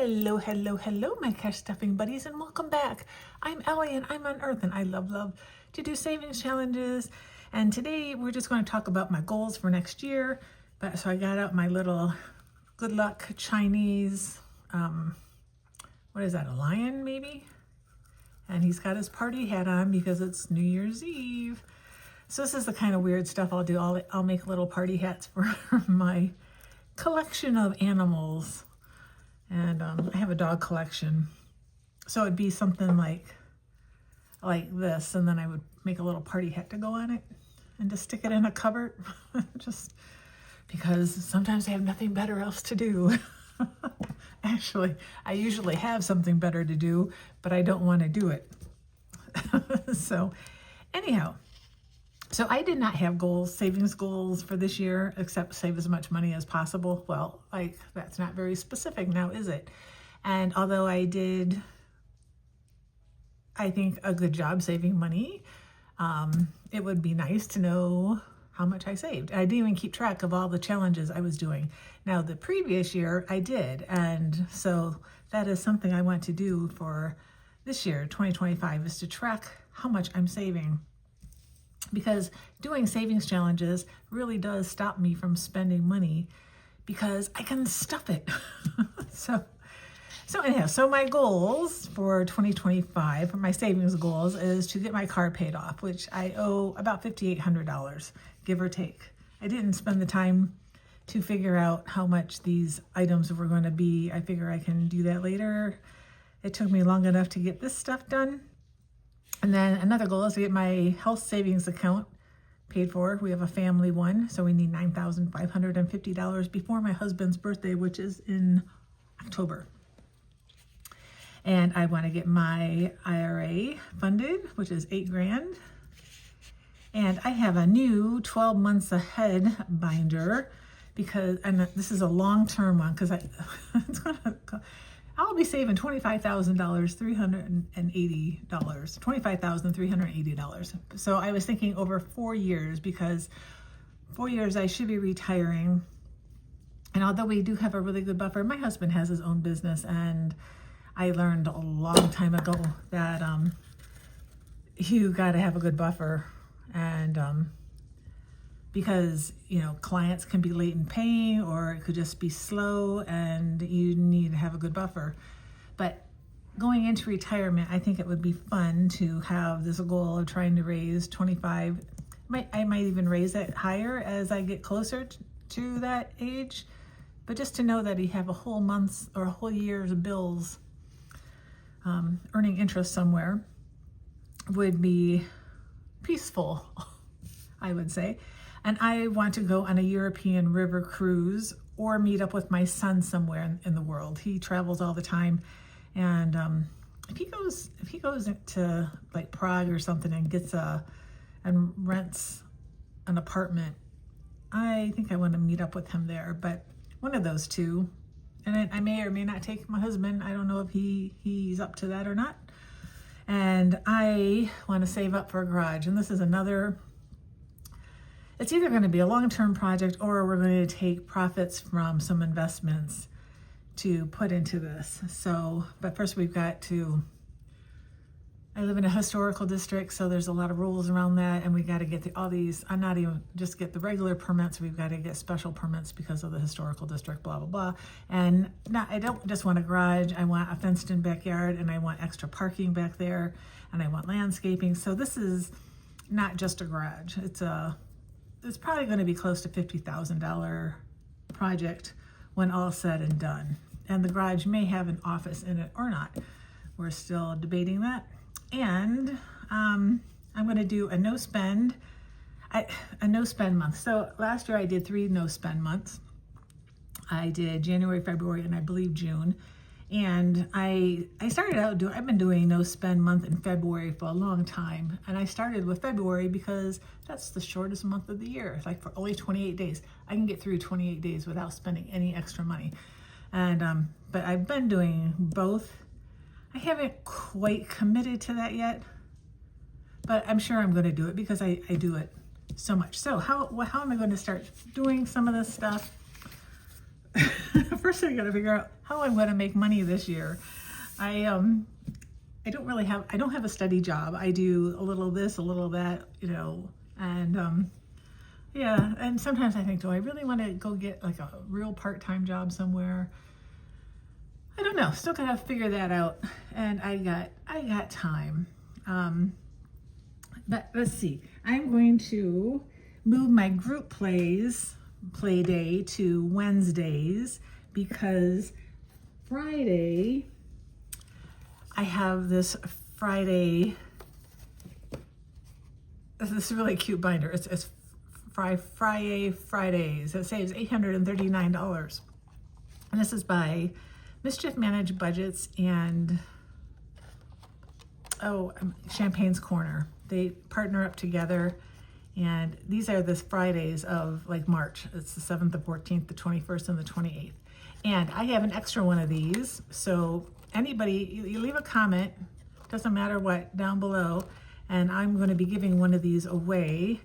Hello, hello, hello, my cash stuffing buddies, and welcome back. I'm Ellie, and I'm on Earth, and I love to do savings challenges. And today we're just going to talk about my goals for next year. So I got out my little good luck Chinese, what is that, a lion maybe? And he's got his party hat on because it's New Year's Eve. So this is the kind of weird stuff I'll do. I'll make little party hats for my collection of animals. And I have a dog collection. So it'd be something like this, and then I would make a little party hat to go on it and just stick it in a cupboard. Just because sometimes I have nothing better else to do. Actually, I usually have something better to do, but I don't want to do it. So anyhow, so I did not have goals, savings goals for this year, except save as much money as possible. Well, that's not very specific now, is it? And although I did, I think, a good job saving money, it would be nice to know how much I saved. I didn't even keep track of all the challenges I was doing. Now, the previous year I did, and so that is something I want to do for this year, 2025, is to track how much I'm saving. Because doing savings challenges really does stop me from spending money because I can stuff it. So anyhow, so my goals for 2025, for my savings goals, is to get my car paid off, which I owe about $5,800, give or take. I didn't spend the time to figure out how much these items were going to be. I figure I can do that later. It took me long enough to get this stuff done. And then another goal is to get my health savings account paid for. We have a family one, so we need $9,550 before my husband's birthday, which is in October. And I want to get my IRA funded, which is $8,000. And I have a new 12 months ahead binder because, and this is a long-term one because I'll be saving $25,380. $25,380. So I was thinking over 4 years, because 4 years I should be retiring. And although we do have a really good buffer, my husband has his own business, and I learned a long time ago that you got to have a good buffer, and because, you know, clients can be late in paying, or it could just be slow, and you need to have a good buffer. But going into retirement, I think it would be fun to have this goal of trying to raise 25. I might even raise it higher as I get closer to that age. But just to know that you have a whole month's or a whole year's bills earning interest somewhere would be peaceful, I would say. And I want to go on a European river cruise or meet up with my son somewhere in the world. He travels all the time. And if he goes to like Prague or something and and rents an apartment, I think I want to meet up with him there. But one of those two. And I may or may not take my husband. I don't know if he's up to that or not. And I want to save up for a garage. And this is another, it's either going to be a long-term project, or we're going to take profits from some investments to put into this. So, but first we've got to, I live in a historical district, so there's a lot of rules around that, and we got to get all these, I'm not even just get the regular permits, we've got to get special permits because of the historical district, blah, blah, blah. And I don't just want a garage, I want a fenced-in backyard, and I want extra parking back there, and I want landscaping. So this is not just a garage. It's probably going to be close to $50,000 project when all said and done. And the garage may have an office in it or not. We're still debating that. And I'm going to do a no-spend month. So last year I did 3 no-spend months. I did January, February, and I believe June. And I started out I've been doing no-spend month in February for a long time. And I started with February because that's the shortest month of the year. It's like for only 28 days. I can get through 28 days without spending any extra money. And but I've been doing both. I haven't quite committed to that yet, but I'm sure I'm going to do it because I do it so much. So how am I going to start doing some of this stuff? first I got to figure out how I'm going to make money this year. I don't have a steady job. I do a little this, a little that, and yeah, and sometimes I think, do I really want to go get like a real part-time job somewhere? I don't know. Still gotta figure that out. And I got time. But let's see. I'm going to move my group play day to Wednesdays because Friday I have this Friday. This is a really cute binder. It's Fri-Yay Fridays. It saves $839. And this is by Mischief Managed Budgets and Champagne's Corner. They partner up together, and these are the Fridays of like March. It's the 7th, the 14th, the 21st, and the 28th. And I have an extra one of these, so anybody, you leave a comment, doesn't matter what, down below, and I'm going to be giving one of these away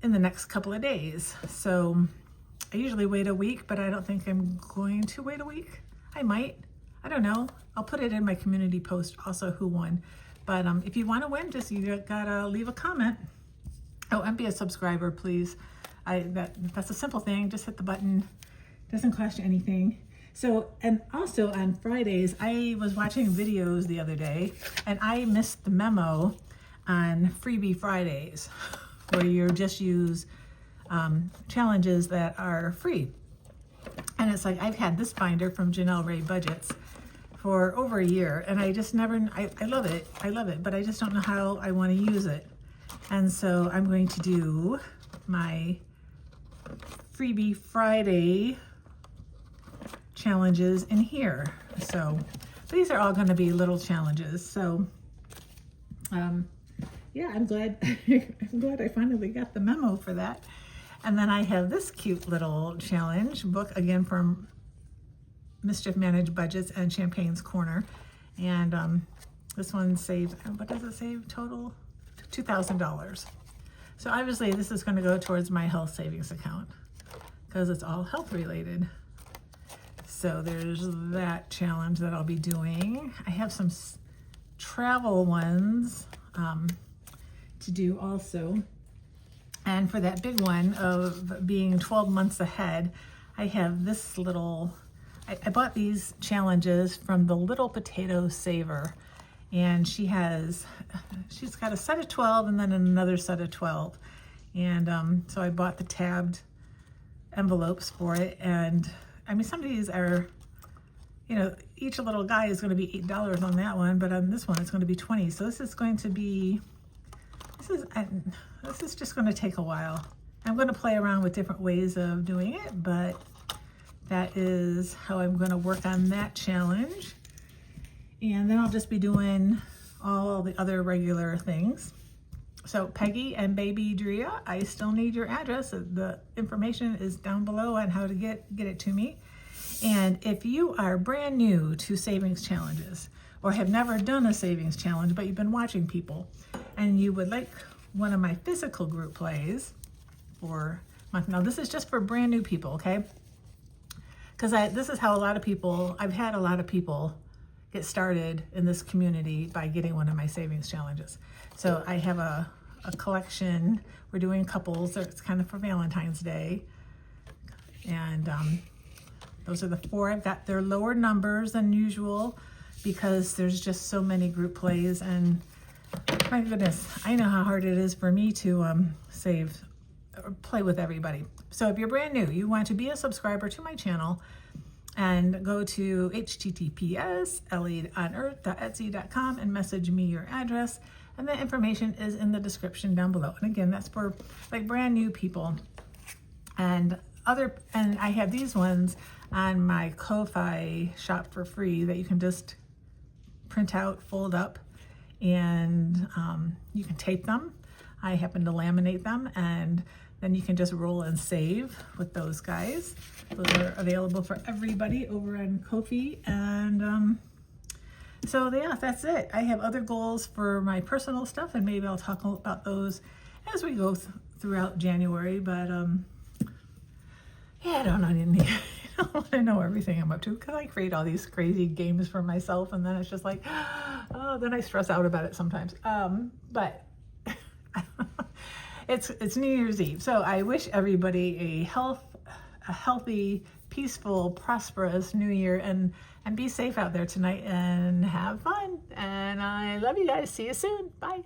in the next couple of days. So I usually wait a week, but I don't think I'm going to wait a week. I might, I don't know. I'll put it in my community post also who won. But if you want to win, you gotta leave a comment. Oh, and be a subscriber, please. That's a simple thing. Just hit the button. Doesn't cost you anything. So, and also on Fridays, I was watching videos the other day, and I missed the memo on Freebie Fridays, where you just use challenges that are free. And it's like, I've had this binder from Janelle Ray Budgets for over a year, and I just never, I love it, but I just don't know how I want to use it. And so I'm going to do my Freebie Friday challenges in here. So these are all going to be little challenges. So yeah, I'm glad I finally got the memo for that. And then I have this cute little challenge book, again from Mischief Managed Budgets and Champagne's Corner. And this one saves, what does it save total? $2,000. So obviously this is going to go towards my health savings account because it's all health related. So there's that challenge that I'll be doing. I have some travel ones to do also. And for that big one of being 12 months ahead, I have this little, I bought these challenges from the Little Potato Saver. And she's got a set of 12 and then another set of 12. And so I bought the tabbed envelopes for it. And I mean, some of these are, each little guy is going to be $8 on that one, but on this one it's going to be 20. So this is going to be, this is just going to take a while. I'm going to play around with different ways of doing it, but that is how I'm going to work on that challenge. And then I'll just be doing all the other regular things. So Peggy and Baby Drea, I still need your address. The information is down below on how to get it to me. And if you are brand new to savings challenges or have never done a savings challenge, but you've been watching people and you would like one of my physical group plays for month. Now this is just for brand new people, okay? Because this is how I've had a lot of people get started in this community by getting one of my savings challenges. So I have a collection. We're doing couples. It's kind of for Valentine's Day. And those are the 4 I've got. They're lower numbers than usual because there's just so many group plays. And my goodness, I know how hard it is for me to save or play with everybody. So if you're brand new, you want to be a subscriber to my channel, and go to https://ellieonearth.etsy.com and message me your address, and the information is in the description down below. And again, that's for like brand new people. And I have these ones on my Ko-Fi shop for free that you can just print out, fold up, and you can tape them. I happen to laminate them, and then you can just roll and save with those guys. Those are available for everybody over on Ko-Fi. And so yeah, that's it. I have other goals for my personal stuff, and maybe I'll talk about those as we go throughout January. But yeah, I don't know. don't want to know everything I'm up to because I create all these crazy games for myself, and then it's just like, oh, then I stress out about it sometimes. But it's New Year's Eve, so I wish everybody a healthy, peaceful, prosperous New Year, and be safe out there tonight and have fun. And I love you guys. See you soon. Bye.